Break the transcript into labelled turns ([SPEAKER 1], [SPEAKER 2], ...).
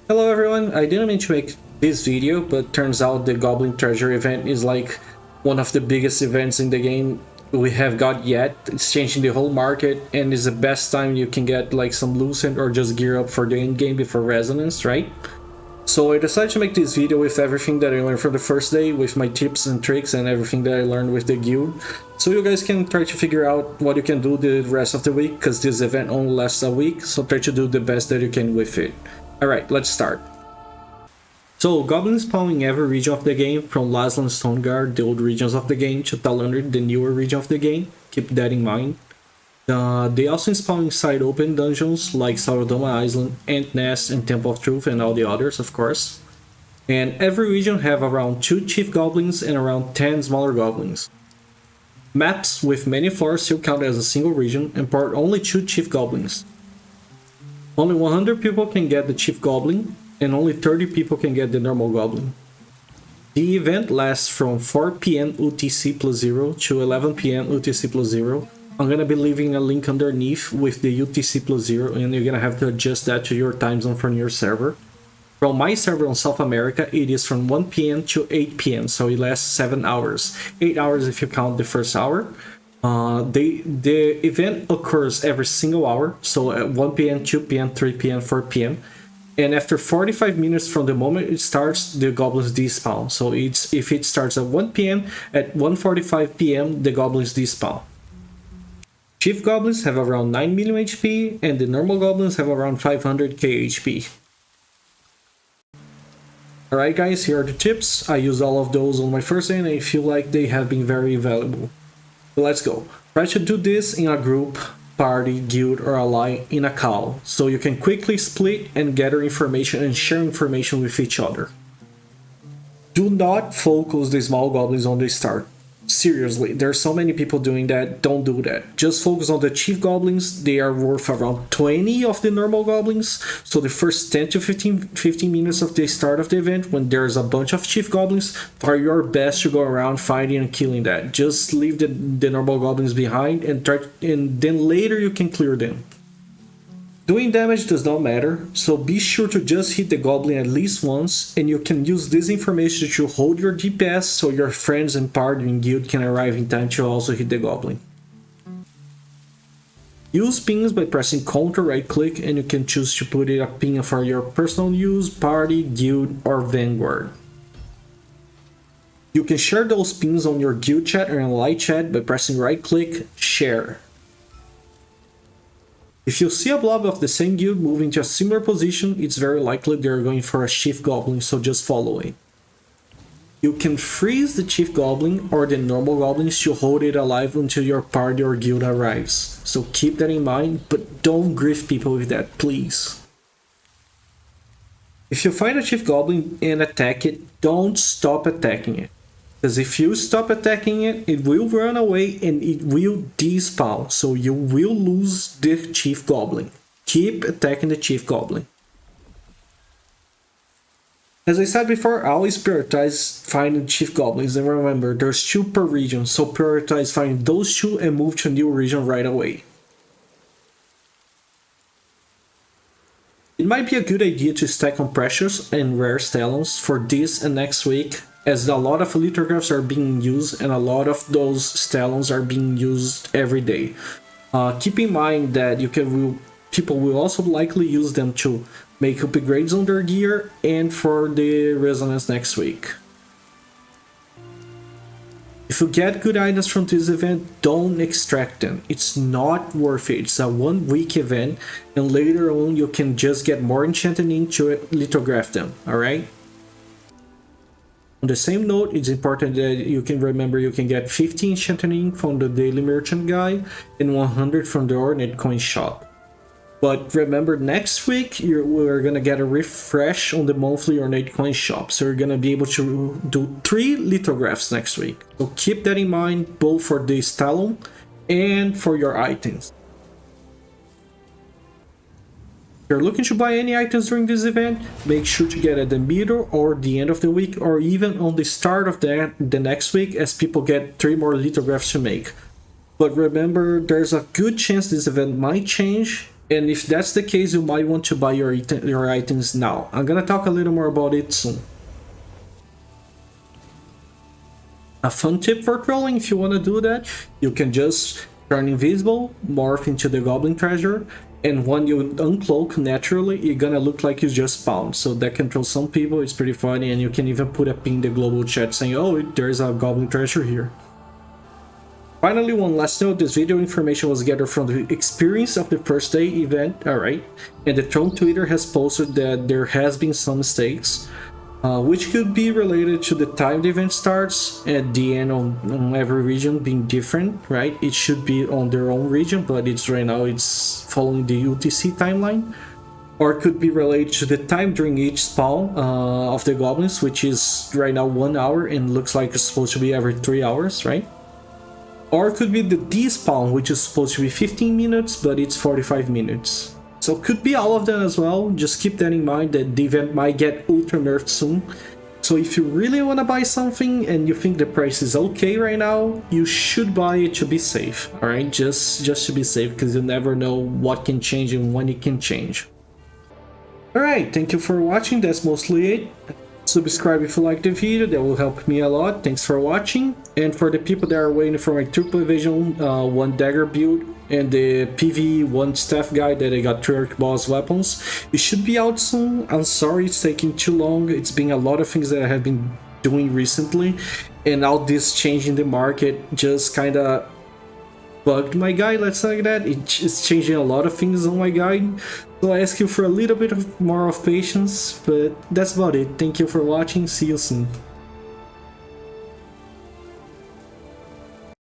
[SPEAKER 1] Hello everyone, I didn't mean to make this video, but turns out the Goblin Treasure event is like one of the biggest events in the game we have got yet. It's changing the whole market and is the best time you can get like some Lucent or just gear up for the end game before Resonance, right? So I decided to make this video with everything that I learned from the first day, with my tips and tricks and everything that I learned with the guild. So you guys can try to figure out what you can do the rest of the week, because this event only lasts a week, so try to do the best that you can with it. Alright, let's start. So, Goblin spawn in every region of the game, from Laslan Stoneguard, the old regions of the game, to Talander, the newer region of the game. Keep that in mind. They also spawn inside open dungeons like Saurodoma Island, Ant Nest, and Temple of Truth, and all the others, of course. And every region have around 2 Chief Goblins and around 10 smaller Goblins. Maps with many floors still count as a single region and port only 2 Chief Goblins. Only 100 people can get the Chief Goblin, and only 30 people can get the normal Goblin. The event lasts from 4 PM UTC plus 0 to 11 PM UTC plus 0. I'm gonna be leaving a link underneath with the UTC plus 0, and you're gonna have to adjust that to your time zone from your server. From my server on South America, it is from 1 PM to 8 PM, so it lasts 7 hours. 8 hours if you count the first hour. The event occurs every single hour, so at 1 PM, 2 PM, 3 PM, 4 PM. And after 45 minutes from the moment it starts, the goblins despawn. So if it starts at 1 PM, at 1:45 PM, the goblins despawn. Chief goblins have around 9 million HP, and the normal goblins have around 500k HP. Alright guys, here are the tips. I use all of those on my first day and I feel like they have been very valuable. So let's go. Try to do this in a group, party, guild, or ally in a call, so you can quickly split and gather information and share information with each other. Do not focus the small goblins on the start. Seriously, there are so many people doing that, don't do that. Just focus on the chief goblins. They are worth around 20 of the normal goblins, so the first 10 to 15 minutes of the start of the event, when there's a bunch of chief goblins, try your best to go around fighting and killing that. Just leave the normal goblins behind and then later you can clear them. Doing damage does not matter, so be sure to just hit the goblin at least once, and you can use this information to hold your DPS so your friends and party and guild can arrive in time to also hit the goblin. Use pings by pressing Ctrl right click, and you can choose to put it a ping for your personal use, party, guild, or vanguard. You can share those pings on your guild chat or in light chat by pressing right click, share. If you see a blob of the same guild moving to a similar position, it's very likely they're going for a chief goblin, so just follow it. You can freeze the chief goblin or the normal goblins to hold it alive until your party or guild arrives. So keep that in mind, but don't grief people with that, please. If you find a chief goblin and attack it, don't stop attacking it. Because if you stop attacking it, it will run away and it will despawn, so you will lose the chief goblin. Keep attacking the chief goblin. As I said before, always prioritize finding chief goblins, and remember, there's 2 per region, so prioritize finding those 2 and move to a new region right away. It might be a good idea to stack on precious and rare stallions for this and next week, as a lot of lithographs are being used and a lot of those stallions are being used every day. Keep in mind that people will also likely use them to make upgrades on their gear and for the resonance next week. If you get good items from this event, don't extract them. It's not worth it. It's a 1-week event, and later on you can just get more enchanted ink to lithograph them, alright? On the same note, it's important that you can remember you can get 50 enchanted ink from the daily merchant guy and 100 from the ornate coin shop. But remember, next week we're gonna get a refresh on the monthly ornate coin shop, so you're gonna be able to do 3 lithographs next week. So keep that in mind, both for the stallion and for your items. If you're looking to buy any items during this event, make sure to get at the middle or the end of the week, or even on the start of the next week, as people get 3 more lithographs to make. But remember, there's a good chance this event might change, And if that's the case, you might want to buy your items now. I'm gonna talk a little more about it soon. A fun tip for trolling, if you want to do that, you can just turn invisible, morph into the Goblin treasure, and when you uncloak naturally, you're gonna look like you just spawned. So that can troll some people, it's pretty funny, and you can even put a pin in the global chat saying, oh, there's a Goblin treasure here. Finally, one last note, this video information was gathered from the experience of the first day event, alright, and the Tron Twitter has posted that there has been some mistakes, which could be related to the time the event starts at the end on every region being different, right? It should be on their own region, but it's right now it's following the UTC timeline. Or it could be related to the time during each spawn of the goblins, which is right now 1 hour and looks like it's supposed to be every 3 hours, right? Or it could be the despawn, which is supposed to be 15 minutes, but it's 45 minutes. So it could be all of them as well. Just keep that in mind that the event might get ultra nerfed soon. So if you really want to buy something and you think the price is okay right now, you should buy it to be safe. Alright, just to be safe, because you never know what can change and when it can change. Alright, thank you for watching, that's mostly it. Subscribe if you like the video, that will help me a lot. Thanks for watching. And for the people that are waiting for my Triple Evasion 1 Dagger build and the PvE 1 staff guide that I got 3 ARCHBOSS weapons, it should be out soon. I'm sorry it's taking too long. It's been a lot of things that I have been doing recently, and all this change in the market just kinda bugged my guide, let's say that. It's changing a lot of things on my guide. So I ask you for a little bit more of patience, but that's about it. Thank you for watching, see you soon.